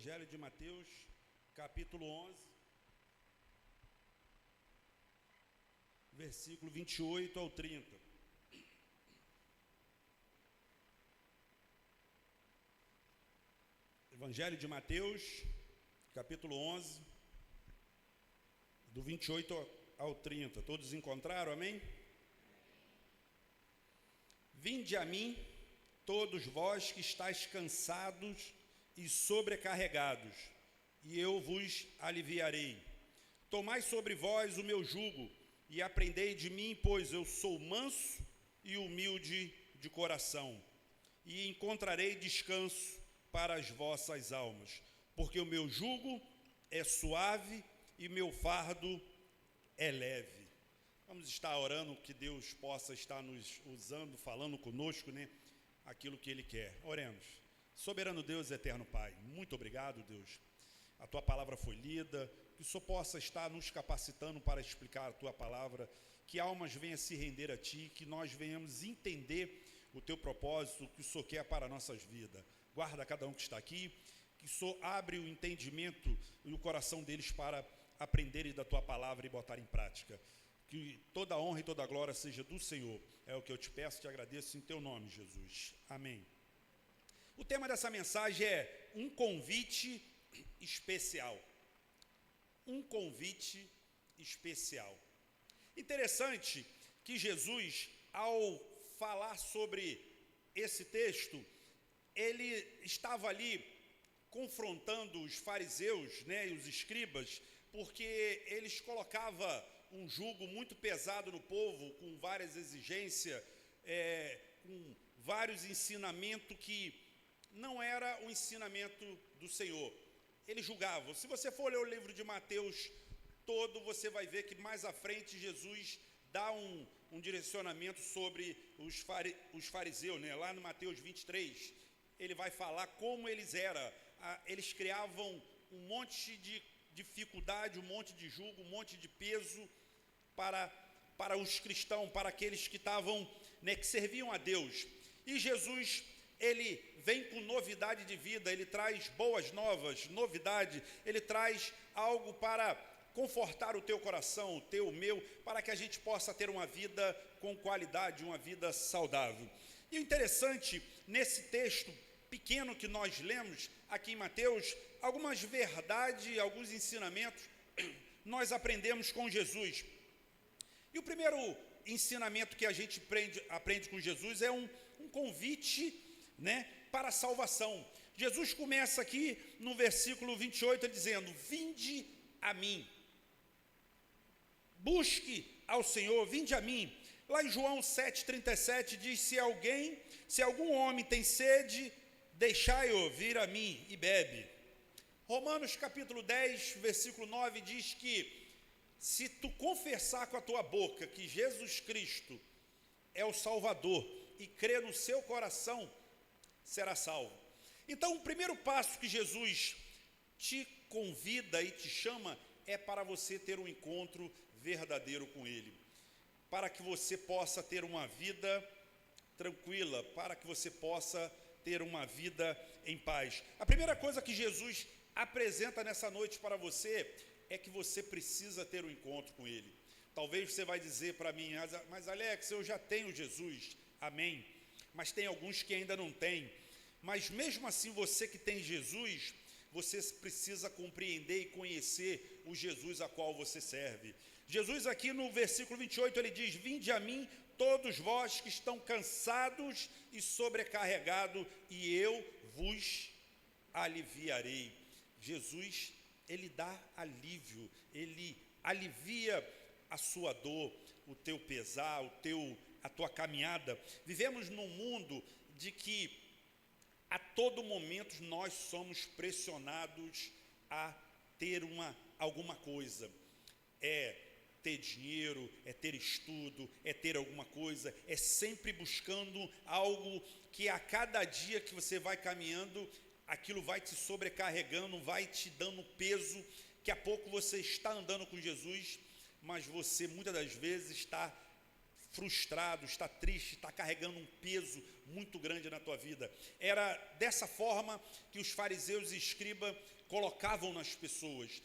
Evangelho de Mateus, capítulo 11, versículo 28 ao 30. Evangelho de Mateus, capítulo 11, do 28 ao 30. Todos encontraram, amém? Vinde a mim, todos vós que estáis cansados e sobrecarregados, e eu vos aliviarei. Tomai sobre vós o meu jugo, e aprendei de mim, pois eu sou manso e humilde de coração, e encontrarei descanso para as vossas almas, porque o meu jugo é suave e meu fardo é leve. Vamos estar orando que Deus possa estar nos usando, falando conosco, né? Aquilo que Ele quer. Oremos. Soberano Deus, eterno Pai, muito obrigado, Deus. A Tua palavra foi lida, que o Senhor possa estar nos capacitando para explicar a Tua palavra, que almas venham se render a Ti, que nós venhamos entender o Teu propósito, o que o Senhor quer para as nossas vidas. Guarda cada um que está aqui, que o Senhor abre o entendimento e o coração deles para aprenderem da Tua palavra e botar em prática. Que toda a honra e toda a glória seja do Senhor. É o que eu te peço e te agradeço em Teu nome, Jesus. Amém. O tema dessa mensagem é um convite especial. Um convite especial. Interessante que Jesus, ao falar sobre esse texto, ele estava ali confrontando os fariseus, né, e os escribas, porque eles colocavam um jugo muito pesado no povo, com várias exigências, com vários ensinamentos que não era o ensinamento do Senhor. Eles julgavam. Se você for ler o livro de Mateus todo, você vai ver que mais à frente Jesus dá um direcionamento sobre os fariseus, né? Lá no Mateus 23, ele vai falar como eles eram. Eles criavam um monte de dificuldade, um monte de julgo, um monte de peso para os cristãos, para aqueles que estavam, né, que serviam a Deus. E Jesus, ele vem com novidade de vida, ele traz boas novas, novidade, ele traz algo para confortar o teu coração, o teu, o meu, para que a gente possa ter uma vida com qualidade, uma vida saudável. E o interessante, nesse texto pequeno que nós lemos aqui em Mateus, algumas verdades, alguns ensinamentos nós aprendemos com Jesus. E o primeiro ensinamento que a gente aprende com Jesus é um convite, né, para a salvação. Jesus começa aqui no versículo 28 dizendo: vinde a mim, busque ao Senhor, vinde a mim. Lá em João 7,37 diz: se algum homem tem sede, deixai-o vir a mim e bebe. Romanos capítulo 10, versículo 9 diz que se tu confessar com a tua boca que Jesus Cristo é o Salvador e crer no seu coração, será salvo. Então o primeiro passo que Jesus te convida e te chama é para você ter um encontro verdadeiro com Ele, para que você possa ter uma vida tranquila, para que você possa ter uma vida em paz. A primeira coisa que Jesus apresenta nessa noite para você é que você precisa ter um encontro com Ele. Talvez você vai dizer para mim: mas Alex, eu já tenho Jesus. Amém. Mas tem alguns que ainda não têm. Mas mesmo assim, você que tem Jesus, você precisa compreender e conhecer o Jesus a qual você serve. Jesus aqui no versículo 28, ele diz: vinde a mim todos vós que estão cansados e sobrecarregados, e eu vos aliviarei. Jesus, ele dá alívio, ele alivia a sua dor, o teu pesar, a tua caminhada. Vivemos num mundo de que a todo momento nós somos pressionados a ter alguma coisa. É ter dinheiro, é ter estudo, é ter alguma coisa, é sempre buscando algo que a cada dia que você vai caminhando, aquilo vai te sobrecarregando, vai te dando peso. Daqui a pouco você está andando com Jesus, mas você muitas das vezes está frustrado, está triste, está carregando um peso muito grande na tua vida. Era dessa forma que os fariseus e escribas colocavam nas pessoas.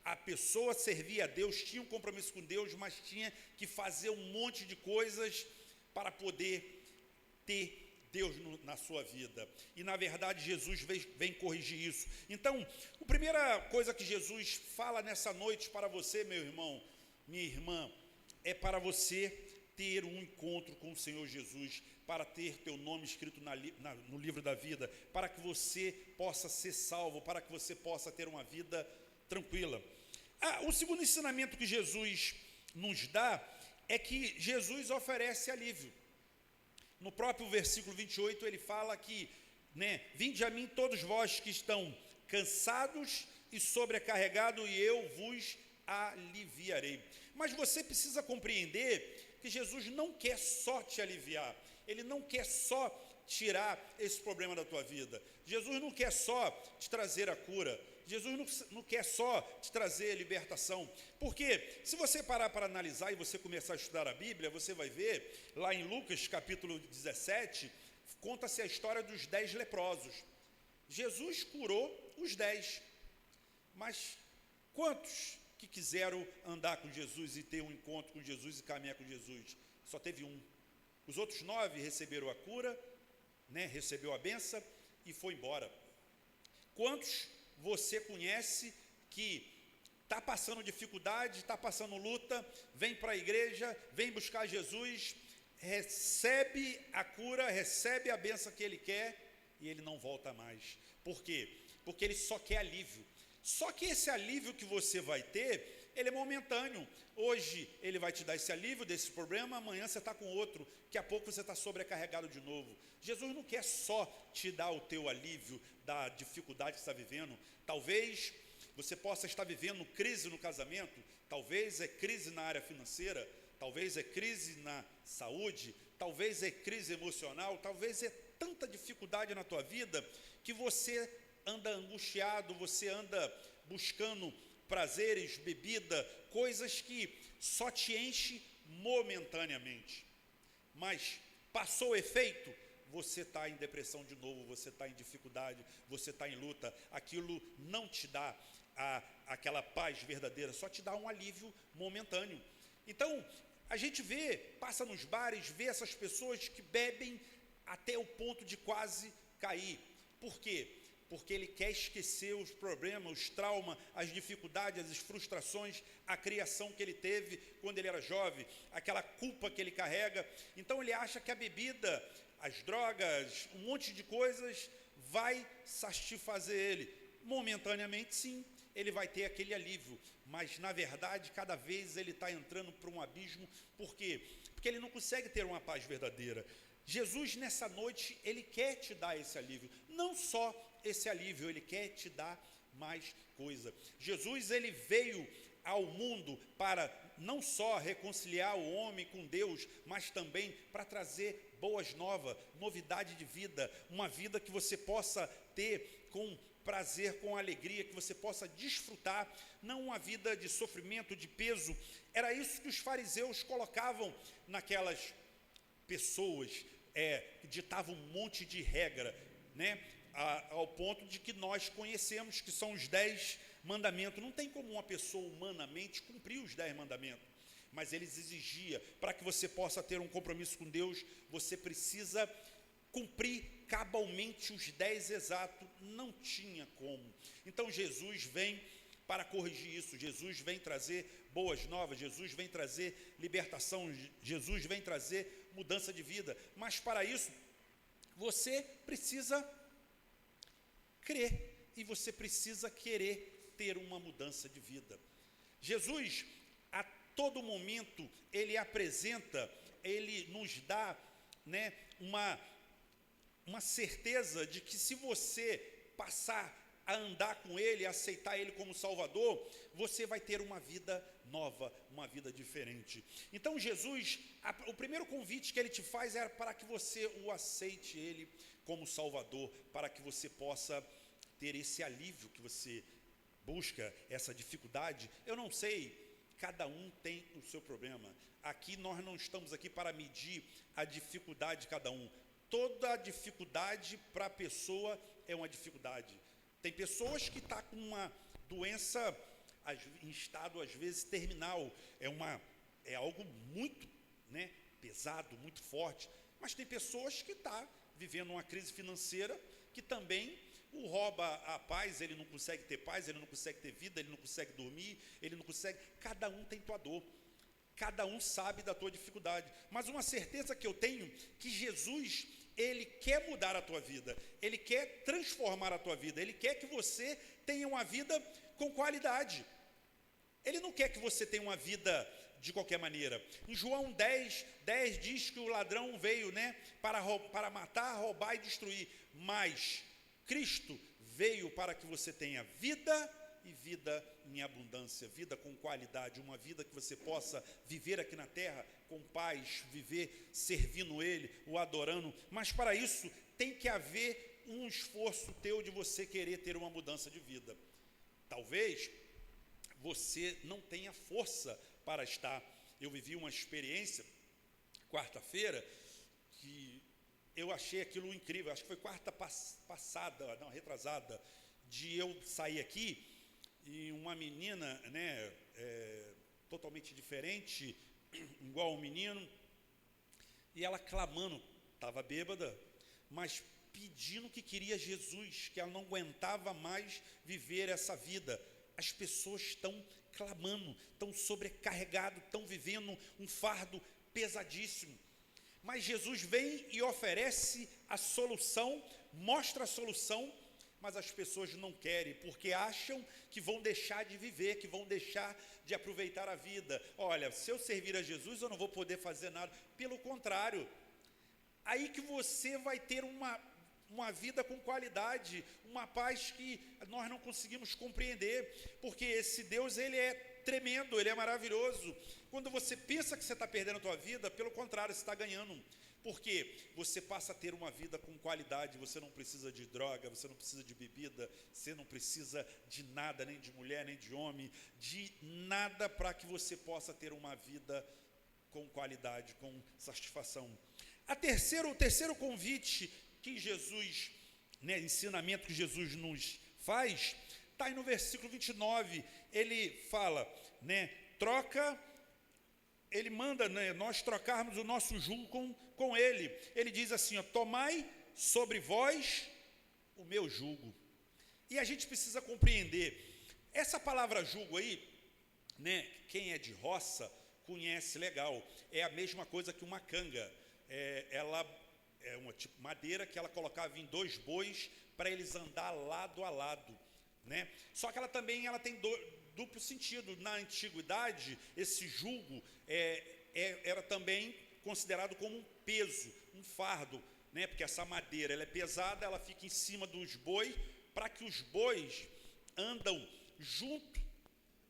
A pessoa servia a Deus, tinha um compromisso com Deus, mas tinha que fazer um monte de coisas para poder ter Deus na sua vida. E na verdade Jesus vem corrigir isso. Então, a primeira coisa que Jesus fala nessa noite para você, meu irmão, minha irmã, é para você ter um encontro com o Senhor Jesus, para ter teu nome escrito no livro da vida, para que você possa ser salvo, para que você possa ter uma vida tranquila. O segundo ensinamento que Jesus nos dá é que Jesus oferece alívio. No próprio versículo 28 ele fala que, vinde a mim todos vós que estão cansados e sobrecarregados, e eu vos aliviarei. Mas você precisa compreender que Jesus não quer só te aliviar, Ele não quer só tirar esse problema da tua vida. Jesus não quer só te trazer a cura, Jesus não quer só te trazer libertação, porque se você parar para analisar e você começar a estudar a Bíblia, você vai ver, lá em Lucas capítulo 17, conta-se a história dos 10 leprosos. Jesus curou os 10, mas quantos que quiseram andar com Jesus e ter um encontro com Jesus e caminhar com Jesus? Só teve um. Os outros 9 receberam a cura, recebeu a bênção e foi embora. Quantos você conhece que está passando dificuldade, está passando luta, vem para a igreja, vem buscar Jesus, recebe a cura, recebe a bênção que ele quer e ele não volta mais? Por quê? Porque ele só quer alívio. Só que esse alívio que você vai ter, ele é momentâneo. Hoje ele vai te dar esse alívio desse problema, amanhã você está com outro, daqui a pouco você está sobrecarregado de novo. Jesus não quer só te dar o teu alívio da dificuldade que você está vivendo. Talvez você possa estar vivendo crise no casamento, talvez é crise na área financeira, talvez é crise na saúde, talvez é crise emocional, talvez é tanta dificuldade na tua vida que você anda angustiado, você anda buscando prazeres, bebida, coisas que só te enche momentaneamente, mas passou o efeito, você está em depressão de novo, você está em dificuldade, você está em luta, aquilo não te dá aquela paz verdadeira, só te dá um alívio momentâneo. Então, a gente passa nos bares, vê essas pessoas que bebem até o ponto de quase cair. Por quê? Porque ele quer esquecer os problemas, os traumas, as dificuldades, as frustrações, a criação que ele teve quando ele era jovem, aquela culpa que ele carrega. Então ele acha que a bebida, as drogas, um monte de coisas vai satisfazer ele. Momentaneamente sim, ele vai ter aquele alívio, mas na verdade cada vez ele está entrando para um abismo. Por quê? Porque ele não consegue ter uma paz verdadeira. Jesus nessa noite, ele quer te dar esse alívio, não só esse alívio, ele quer te dar mais coisa. Jesus, ele veio ao mundo para não só reconciliar o homem com Deus, mas também para trazer boas novas, novidade de vida, uma vida que você possa ter com prazer, com alegria, que você possa desfrutar, não uma vida de sofrimento, de peso. Era isso que os fariseus colocavam naquelas pessoas, que ditavam um monte de regra, ao ponto de que nós conhecemos que são os 10 mandamentos. Não tem como uma pessoa humanamente cumprir os 10 mandamentos, mas eles exigiam, para que você possa ter um compromisso com Deus, você precisa cumprir cabalmente os 10 exatos, não tinha como. Então Jesus vem para corrigir isso, Jesus vem trazer boas novas, Jesus vem trazer libertação, Jesus vem trazer mudança de vida, mas para isso, você precisa crer, e você precisa querer ter uma mudança de vida. Jesus, a todo momento, ele apresenta, ele nos dá, uma certeza de que se você passar a andar com ele, aceitar ele como Salvador, você vai ter uma vida nova, uma vida diferente. Então Jesus, o primeiro convite que ele te faz é para que você o aceite ele como Salvador, para que você possa ter esse alívio que você busca, essa dificuldade. Eu não sei cada um tem o seu problema. Aqui nós não estamos aqui para medir a dificuldade de cada um. Toda dificuldade para a pessoa é uma dificuldade. Tem pessoas que estão com uma doença em estado, às vezes, terminal. É algo muito, né, pesado, muito forte. Mas tem pessoas que estão vivendo uma crise financeira que também o rouba a paz, ele não consegue ter paz, ele não consegue ter vida, ele não consegue dormir, ele não consegue. Cada um tem tua dor, cada um sabe da tua dificuldade. Mas uma certeza que eu tenho, que Jesus, ele quer mudar a tua vida, ele quer transformar a tua vida, ele quer que você tenha uma vida com qualidade. Ele não quer que você tenha uma vida de qualquer maneira. Em João 10 diz que o ladrão veio, né, para matar, roubar e destruir, mas Cristo veio para que você tenha vida e vida em abundância, vida com qualidade, uma vida que você possa viver aqui na terra com paz, viver servindo Ele, o adorando. Mas para isso tem que haver um esforço teu de você querer ter uma mudança de vida. Talvez você não tenha força para estar. Eu vivi uma experiência quarta-feira que eu achei aquilo incrível. Acho que foi quarta passada, não, retrasada, de eu sair aqui e uma menina, né, totalmente diferente, igual um menino, e ela clamando, estava bêbada, mas pedindo que queria Jesus, que ela não aguentava mais viver essa vida. As pessoas estão clamando, estão sobrecarregados, estão vivendo um fardo pesadíssimo. Mas Jesus vem e oferece a solução, mostra a solução, mas as pessoas não querem, porque acham que vão deixar de viver, que vão deixar de aproveitar a vida. Olha, se eu servir a Jesus, eu não vou poder fazer nada. Pelo contrário, aí que você vai ter uma vida com qualidade, uma paz que nós não conseguimos compreender, porque esse Deus, ele é tremendo, ele é maravilhoso. Quando você pensa que você está perdendo a tua vida, pelo contrário, você está ganhando, porque você passa a ter uma vida com qualidade. Você não precisa de droga, você não precisa de bebida, você não precisa de nada, nem de mulher, nem de homem, de nada, para que você possa ter uma vida com qualidade, com satisfação. O terceiro convite que Jesus, né, ensinamento que Jesus nos faz, está aí no versículo 29, ele fala, né, ele manda, né, nós trocarmos o nosso jugo com ele. Ele diz assim, ó, tomai sobre vós o meu jugo. E a gente precisa compreender, essa palavra jugo aí, né, quem é de roça conhece legal, é a mesma coisa que uma canga, ela é uma tipo madeira que ela colocava em 2 bois para eles andar lado a lado, né? Só que ela também tem duplo sentido. Na antiguidade, esse jugo era também considerado como um peso, um fardo, né? Porque essa madeira ela é pesada, ela fica em cima dos bois, para que os bois andam junto,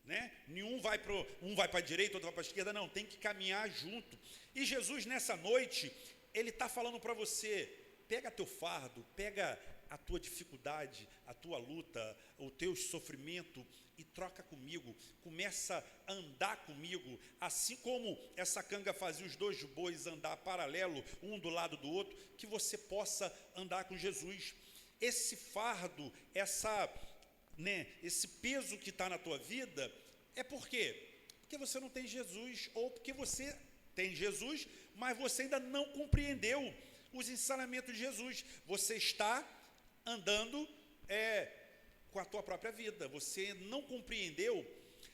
né? Um vai para a direita, outro vai para a esquerda, não, tem que caminhar junto. E Jesus, nessa noite, ele está falando para você, pega teu fardo, pega a tua dificuldade, a tua luta, o teu sofrimento e troca comigo, começa a andar comigo, assim como essa canga fazia os 2 bois andar paralelo, um do lado do outro, que você possa andar com Jesus. Esse fardo, esse peso que está na tua vida, é por quê? Porque você não tem Jesus, ou porque você tem Jesus, mas você ainda não compreendeu os ensinamentos de Jesus. Você está andando com a tua própria vida, você não compreendeu.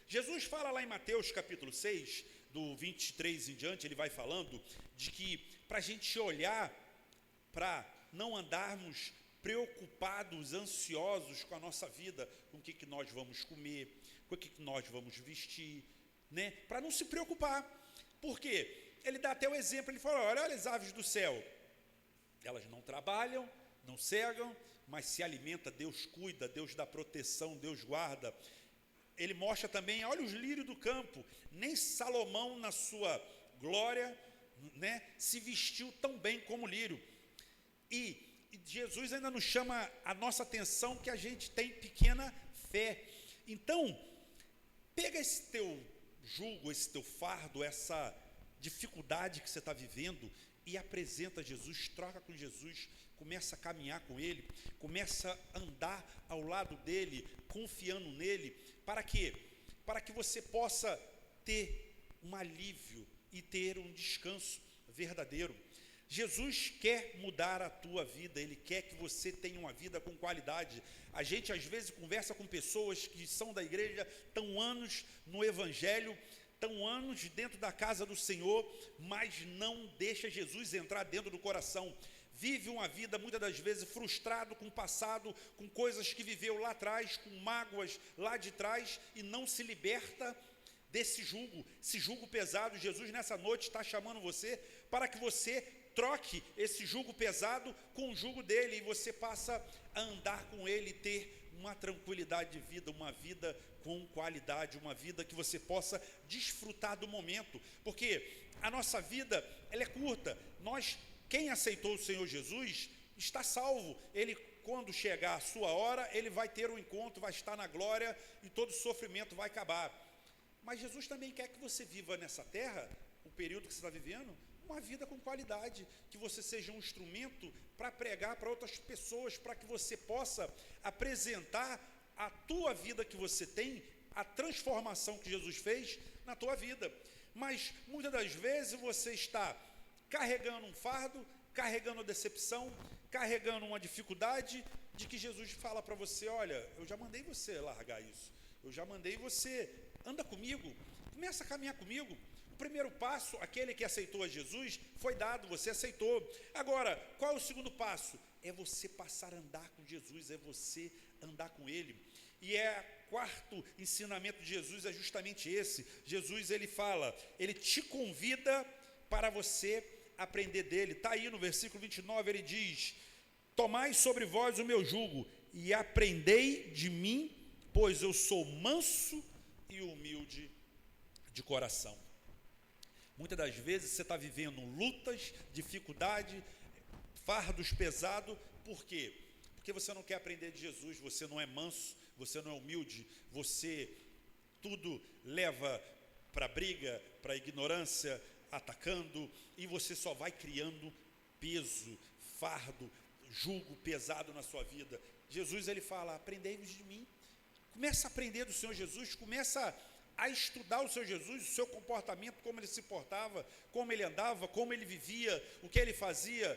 Jesus fala lá em Mateus capítulo 6, do 23 em diante, ele vai falando de que para a gente olhar, para não andarmos preocupados, ansiosos com a nossa vida, com o que nós vamos comer, com o que nós vamos vestir, né? Para não se preocupar. Por quê? Ele dá até o exemplo, ele fala, olha as aves do céu, elas não trabalham, não cegam, mas se alimenta, Deus cuida, Deus dá proteção, Deus guarda. Ele mostra também, olha os lírios do campo, nem Salomão na sua glória, né, se vestiu tão bem como o lírio. E Jesus ainda nos chama a nossa atenção que a gente tem pequena fé. Então, pega esse teu jugo, esse teu fardo, essa dificuldade que você está vivendo, e apresenta Jesus, troca com Jesus, começa a caminhar com Ele, começa a andar ao lado dEle, confiando nele. Para quê? Para que você possa ter um alívio e ter um descanso verdadeiro. Jesus quer mudar a tua vida, Ele quer que você tenha uma vida com qualidade. A gente às vezes conversa com pessoas que são da igreja, estão anos no Evangelho, estão anos dentro da casa do Senhor, mas não deixa Jesus entrar dentro do coração. Vive uma vida muitas das vezes frustrado com o passado, com coisas que viveu lá atrás, com mágoas lá de trás, e não se liberta desse jugo, esse jugo pesado. Jesus nessa noite está chamando você para que você troque esse jugo pesado com o jugo dele, e você passa a andar com ele, ter uma tranquilidade de vida, uma vida com qualidade, uma vida que você possa desfrutar do momento, porque a nossa vida, ela é curta. Quem aceitou o Senhor Jesus, está salvo. Ele, quando chegar a sua hora, ele vai ter um encontro, vai estar na glória, e todo sofrimento vai acabar. Mas Jesus também quer que você viva nessa terra, o período que você está vivendo, uma vida com qualidade, que você seja um instrumento para pregar para outras pessoas, para que você possa apresentar a tua vida que você tem, a transformação que Jesus fez na tua vida. Mas muitas das vezes você está carregando um fardo, carregando decepção, carregando uma dificuldade, de que Jesus fala para você: olha, eu já mandei você largar isso, eu já mandei você, anda comigo, começa a caminhar comigo. O primeiro passo, aquele que aceitou a Jesus, foi dado, você aceitou. Agora, qual é o segundo passo? É você passar a andar com Jesus, é você andar com Ele. E quarto ensinamento de Jesus é justamente esse. Jesus, ele fala, ele te convida para você aprender dele. Está aí no versículo 29, ele diz: tomai sobre vós o meu jugo e aprendei de mim, pois eu sou manso e humilde de coração. Muitas das vezes você está vivendo lutas, dificuldade, fardos pesados. Por quê? Porque você não quer aprender de Jesus, você não é manso, você não é humilde, você tudo leva para briga, para ignorância, atacando, e você só vai criando peso, fardo, jugo pesado na sua vida. Jesus, ele fala: aprendei-vos de mim. Começa a aprender do Senhor Jesus, começa a estudar o Senhor Jesus, o seu comportamento, como ele se portava, como ele andava, como ele vivia, o que ele fazia,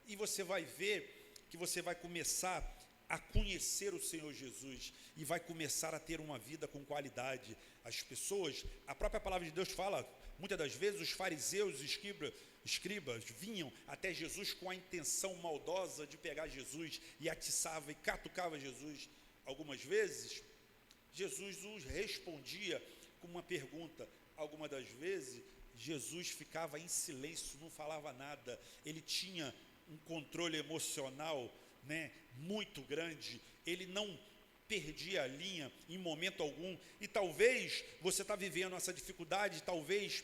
e você vai ver que você vai começar a conhecer o Senhor Jesus, e vai começar a ter uma vida com qualidade. As pessoas, a própria palavra de Deus fala, muitas das vezes os fariseus e escribas vinham até Jesus com a intenção maldosa de pegar Jesus, e atiçava e catucava Jesus. Algumas vezes Jesus os respondia com uma pergunta. Algumas das vezes Jesus ficava em silêncio, não falava nada. Ele tinha um controle emocional, muito grande. Ele não perdia a linha em momento algum. E talvez você está vivendo essa dificuldade, talvez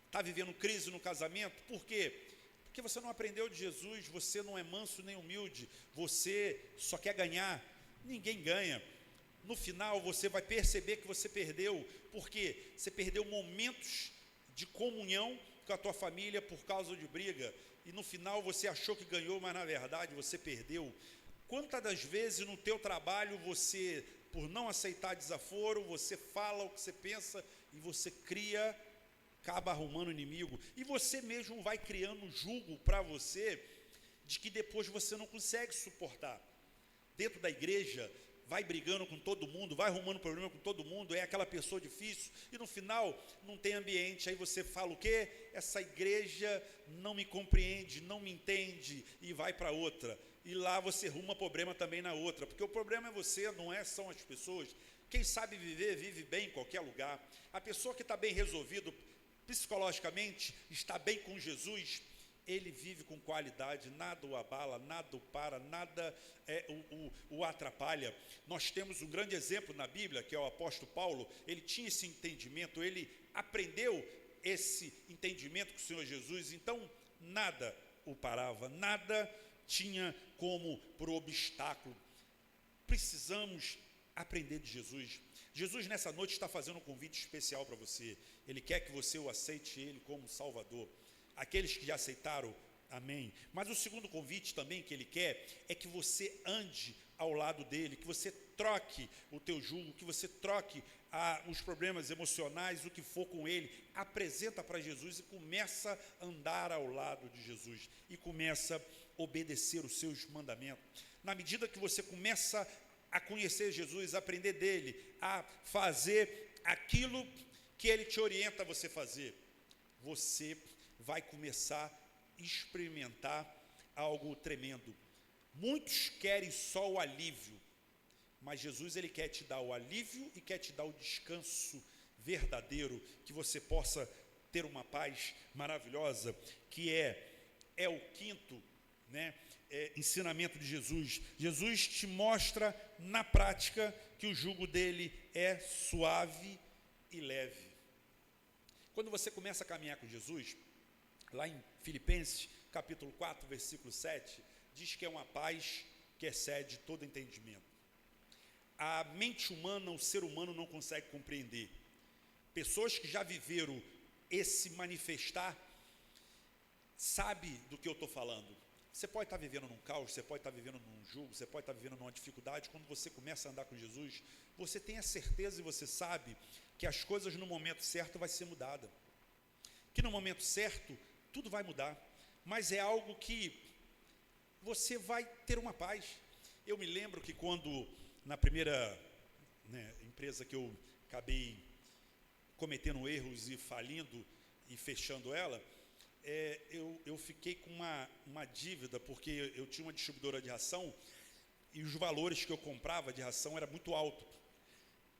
está vivendo crise no casamento. Por quê? Porque você não aprendeu de Jesus, você não é manso nem humilde, você só quer ganhar. Ninguém ganha. No final você vai perceber que você perdeu, porque você perdeu momentos de comunhão com a tua família por causa de briga, e no final você achou que ganhou, mas na verdade você perdeu. Quantas das vezes no teu trabalho você, por não aceitar desaforo, você fala o que você pensa e você acaba arrumando inimigo, e você mesmo vai criando jugo para você, de que depois você não consegue suportar. Dentro da igreja, vai brigando com todo mundo, vai arrumando problema com todo mundo, é aquela pessoa difícil, e no final não tem ambiente. Aí você fala o quê? Essa igreja não me compreende, não me entende, e vai para outra, e lá você arruma problema também na outra, porque o problema é você, são as pessoas. Quem sabe viver, vive bem em qualquer lugar. A pessoa que está bem resolvido psicologicamente, está bem com Jesus, ele vive com qualidade, nada o abala, nada o para, nada o atrapalha. Nós temos um grande exemplo na Bíblia, que é o apóstolo Paulo. Ele tinha esse entendimento, ele aprendeu esse entendimento com o Senhor Jesus, então nada o parava, nada tinha como por obstáculo. Precisamos aprender de Jesus. Jesus nessa noite está fazendo um convite especial para você. Ele quer que você o aceite Ele como Salvador. Aqueles que já aceitaram, amém. Mas o segundo convite também que Ele quer é que você ande ao lado dele, que você troque o teu jugo, que você troque os problemas emocionais, o que for com ele, apresenta para Jesus e começa a andar ao lado de Jesus e começa a obedecer os seus mandamentos. Na medida que você começa a conhecer Jesus, a aprender dele, a fazer aquilo que ele te orienta a você fazer, você vai começar a experimentar algo tremendo. Muitos querem só o alívio, mas Jesus ele quer te dar o alívio e quer te dar o descanso verdadeiro, que você possa ter uma paz maravilhosa, que é o quinto, ensinamento de Jesus. Jesus te mostra na prática que o jugo dele é suave e leve. Quando você começa a caminhar com Jesus, lá em Filipenses, capítulo 4, versículo 7, diz que é uma paz que excede todo entendimento. A mente humana, o ser humano não consegue compreender. Pessoas que já viveram esse manifestar, sabe do que eu estou falando. Você pode estar vivendo num caos, você pode estar vivendo num jugo, você pode estar vivendo numa dificuldade. Quando você começa a andar com Jesus, você tem a certeza e você sabe que as coisas no momento certo vai ser mudada. Que no momento certo, tudo vai mudar. Mas é algo que você vai ter uma paz. Eu me lembro que quando, na primeira empresa que eu acabei cometendo erros e falindo e fechando ela, eu fiquei com uma dívida, porque eu tinha uma distribuidora de ração e os valores que eu comprava de ração era muito alto.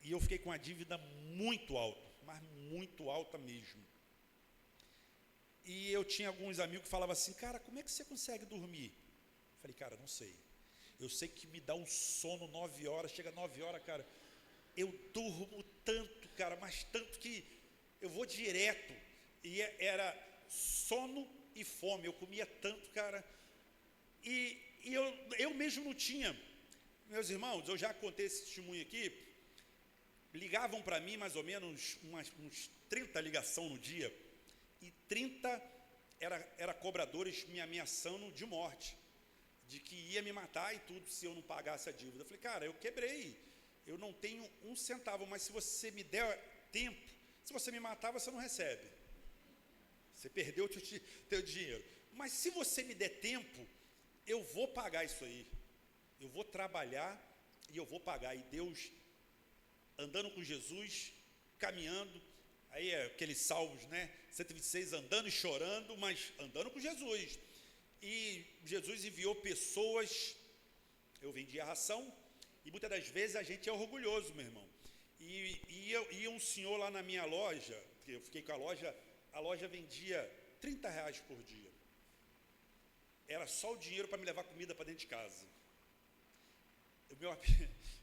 E eu fiquei com uma dívida muito alta, mas muito alta mesmo. E eu tinha alguns amigos que falavam assim, cara, como é que você consegue dormir? Eu falei, cara, não sei. Eu sei que me dá um sono 9 horas, chega 9 horas, cara, eu durmo tanto, cara, mas tanto que eu vou direto. E era sono e fome, eu comia tanto, cara. E eu mesmo não tinha. Meus irmãos, eu já contei esse testemunho aqui, ligavam para mim mais ou menos uns 30 ligações no dia, e 30 era cobradores me ameaçando de morte, de que ia me matar e tudo se eu não pagasse a dívida. Eu falei, cara, eu quebrei, eu não tenho um centavo, mas se você me der tempo, se você me matar, você não recebe. Você perdeu o teu dinheiro. Mas se você me der tempo, eu vou pagar isso aí. Eu vou trabalhar e eu vou pagar. E Deus, andando com Jesus, caminhando, aí aqueles salmos, 126, andando e chorando, mas andando com Jesus. E Jesus enviou pessoas, eu vendia ração, e muitas das vezes a gente é orgulhoso, meu irmão. E um senhor lá na minha loja, que eu fiquei com a loja vendia R$30 por dia. Era só o dinheiro para me levar comida para dentro de casa.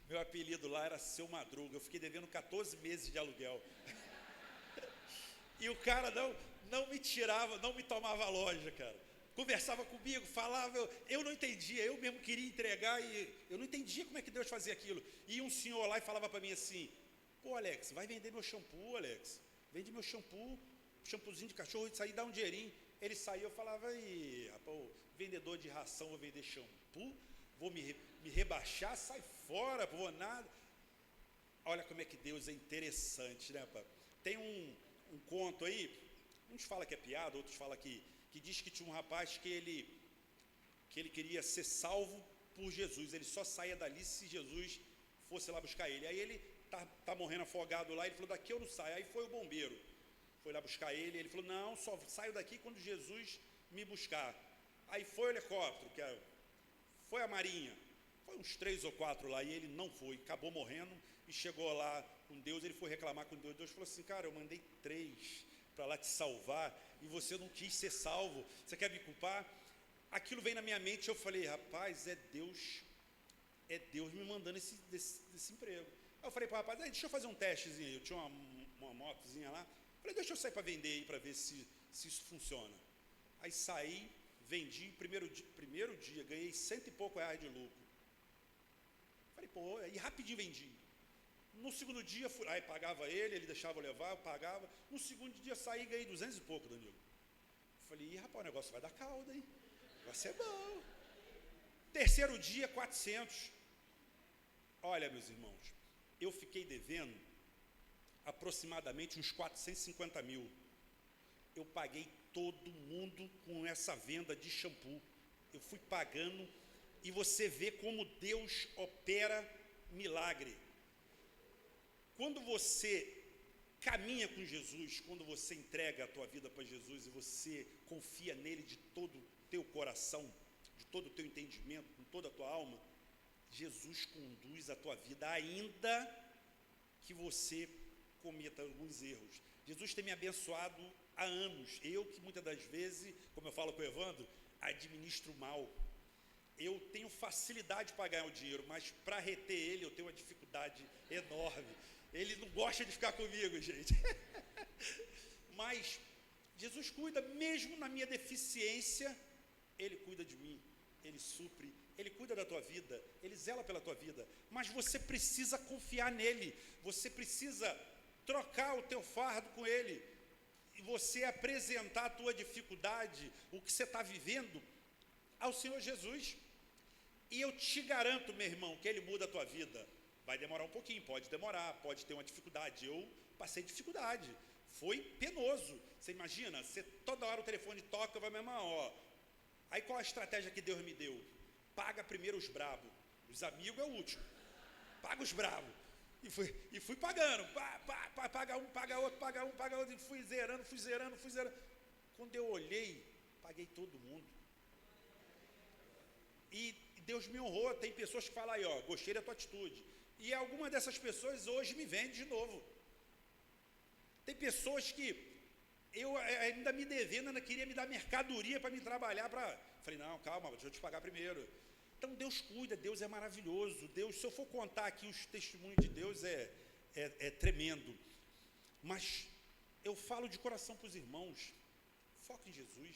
Meu apelido lá era Seu Madruga. Eu fiquei devendo 14 meses de aluguel. E o cara não me tirava, não me tomava a loja, cara. Conversava comigo, falava, eu não entendia, eu mesmo queria entregar e eu não entendia como é que Deus fazia aquilo. E um senhor lá e falava para mim assim, pô, Alex, vai vender meu shampoo, Alex. Vende meu shampoozinho de cachorro, isso aí dá um dinheirinho. Ele saiu, eu falava, rapaz, vendedor de ração, vou vender shampoo, vou me rebaixar, sai fora, vou nada. Olha como é que Deus é interessante, né, pai? Tem um conto aí, uns falam que é piada, outros falam que diz que tinha um rapaz que ele queria ser salvo por Jesus, ele só saía dali se Jesus fosse lá buscar ele. Aí ele tá morrendo afogado lá, ele falou, daqui eu não saio. Aí foi o bombeiro, foi lá buscar ele falou, não, só saio daqui quando Jesus me buscar. Aí foi o helicóptero, foi a marinha, foi uns 3 ou 4 lá, e ele não foi, acabou morrendo, e chegou lá com Deus, ele foi reclamar com Deus, Deus falou assim, cara, eu mandei 3 para lá te salvar, e você não quis ser salvo, você quer me culpar? Aquilo veio na minha mente, eu falei, rapaz, é Deus me mandando desse emprego. Aí eu falei para o rapaz, deixa eu fazer um testezinho, eu tinha uma motozinha lá, falei, deixa eu sair para vender aí, para ver se isso funciona. Aí saí, vendi, primeiro dia, ganhei 100 e pouco reais de lucro. Falei, pô, aí rapidinho vendi. No segundo dia, aí pagava ele deixava eu levar, eu pagava. No segundo dia, saí e ganhei 200 e pouco, Danilo. Falei, rapaz, o negócio vai dar calda, hein? Vai ser bom. Terceiro dia, 400. Olha, meus irmãos, eu fiquei devendo aproximadamente uns 450 mil. Eu paguei todo mundo com essa venda de shampoo. Eu fui pagando, e você vê como Deus opera milagre. Quando você caminha com Jesus, quando você entrega a tua vida para Jesus e você confia nele de todo o teu coração, de todo o teu entendimento, com toda a tua alma, Jesus conduz a tua vida, ainda que você cometa alguns erros. Jesus tem me abençoado há anos. Eu que muitas das vezes, como eu falo com o Evandro, administro mal. Eu tenho facilidade para ganhar o dinheiro, mas para reter ele eu tenho uma dificuldade enorme. Ele não gosta de ficar comigo, gente. Mas Jesus cuida, mesmo na minha deficiência, ele cuida de mim, ele supre, ele cuida da tua vida, ele zela pela tua vida. Mas você precisa confiar nele, você precisa trocar o teu fardo com ele, e você apresentar a tua dificuldade, o que você está vivendo, ao Senhor Jesus. E eu te garanto, meu irmão, que ele muda a tua vida. Vai demorar um pouquinho, pode demorar, pode ter uma dificuldade. Eu passei dificuldade, foi penoso. Você imagina, você, toda hora o telefone toca, vai, meu irmão, ó. Aí qual a estratégia que Deus me deu? Paga primeiro os brabos, os amigos é o último. Paga os brabos. E fui pagando, paga um, paga outro, e fui zerando. Quando eu olhei, paguei todo mundo. E Deus me honrou. Tem pessoas que falam aí, ó, gostei da tua atitude. E algumas dessas pessoas hoje me vendem de novo. Tem pessoas que eu ainda me devendo, ainda queria me dar mercadoria para me trabalhar. Falei, não, calma, deixa eu te pagar primeiro. Então Deus cuida, Deus é maravilhoso. Deus, se eu for contar aqui os testemunhos de Deus, é tremendo. Mas eu falo de coração para os irmãos, foca em Jesus.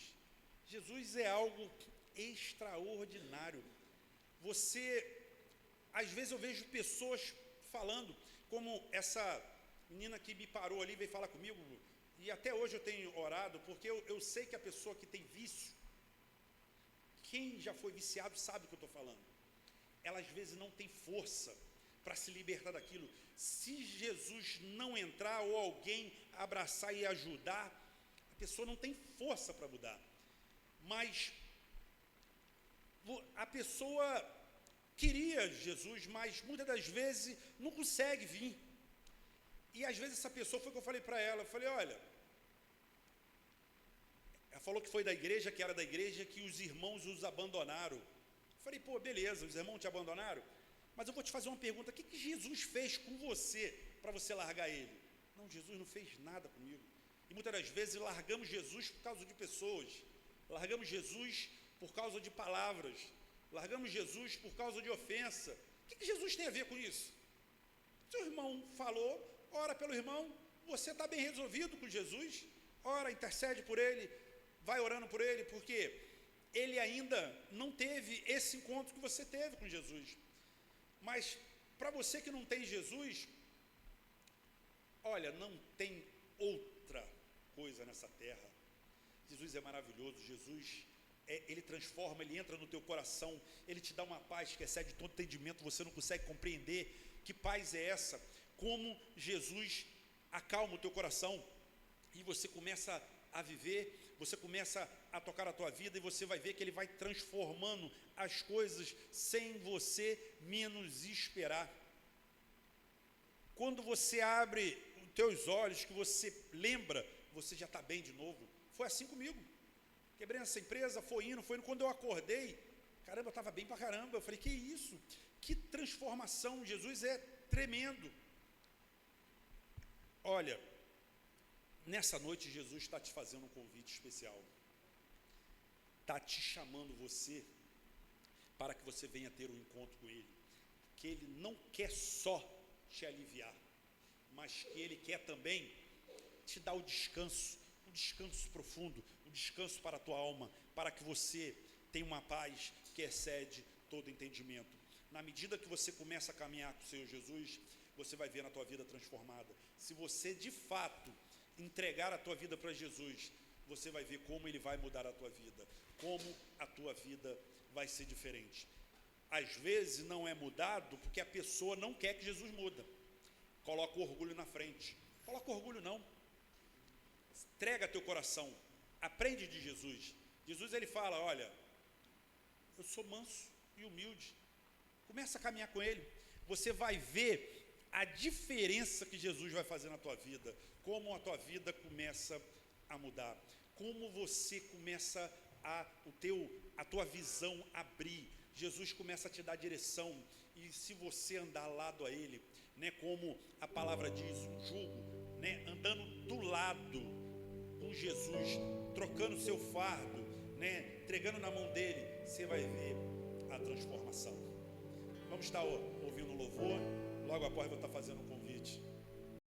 Jesus é algo extraordinário. Às vezes eu vejo pessoas falando, como essa menina que me parou ali, veio falar comigo, e até hoje eu tenho orado, porque eu sei que a pessoa que tem vício, quem já foi viciado sabe o que eu estou falando, ela às vezes não tem força para se libertar daquilo. Se Jesus não entrar, ou alguém abraçar e ajudar, a pessoa não tem força para mudar. Mas a pessoa queria Jesus, mas muitas das vezes não consegue vir. E às vezes essa pessoa, foi o que eu falei para ela, eu falei, olha, ela falou que foi da igreja, que era da igreja, que os irmãos os abandonaram. Eu falei, pô, beleza, os irmãos te abandonaram, mas eu vou te fazer uma pergunta, o que Jesus fez com você, para você largar ele? Não, Jesus não fez nada comigo. E muitas das vezes largamos Jesus por causa de pessoas, largamos Jesus por causa de palavras, largamos Jesus por causa de ofensa. O que Jesus tem a ver com isso? Seu irmão falou, ora pelo irmão, você está bem resolvido com Jesus, ora, intercede por ele, vai orando por ele, porque ele ainda não teve esse encontro que você teve com Jesus. Mas para você que não tem Jesus, olha, não tem outra coisa nessa terra. Jesus é maravilhoso, Jesus ele transforma, ele entra no teu coração, ele te dá uma paz que excede todo entendimento, você não consegue compreender que paz é essa, como Jesus acalma o teu coração, e você começa a viver, você começa a tocar a tua vida, e você vai ver que ele vai transformando as coisas sem você menos esperar. Quando você abre os teus olhos, que você lembra, você já está bem de novo. Foi assim comigo. Quebrei essa empresa, foi indo. Quando eu acordei, caramba, eu estava bem pra caramba. Eu falei, que isso? Que transformação, Jesus é tremendo. Olha, nessa noite Jesus está te fazendo um convite especial. Está te chamando você, para que você venha ter um encontro com Ele. Que Ele não quer só te aliviar, mas que Ele quer também te dar o descanso, um descanso profundo, um descanso para a tua alma, para que você tenha uma paz que excede todo entendimento. Na medida que você começa a caminhar com o Senhor Jesus, você vai ver na tua vida transformada. Se você de fato entregar a tua vida para Jesus, você vai ver como Ele vai mudar a tua vida, como a tua vida vai ser diferente. Às vezes não é mudado porque a pessoa não quer que Jesus muda. Coloca o orgulho na frente. Coloca o orgulho não. Entrega teu coração. Aprende de Jesus. Jesus ele fala, olha, eu sou manso e humilde. Começa a caminhar com Ele. Você vai ver a diferença que Jesus vai fazer na tua vida. Como a tua vida começa a mudar. Como você começa a tua visão abrir. Jesus começa a te dar direção. E se você andar lado a Ele, né, como a palavra diz, um jugo, né, andando do lado com Jesus, trocando seu fardo, né, entregando na mão dele, você vai ver a transformação. Vamos estar ouvindo o louvor, logo após eu vou estar fazendo um convite.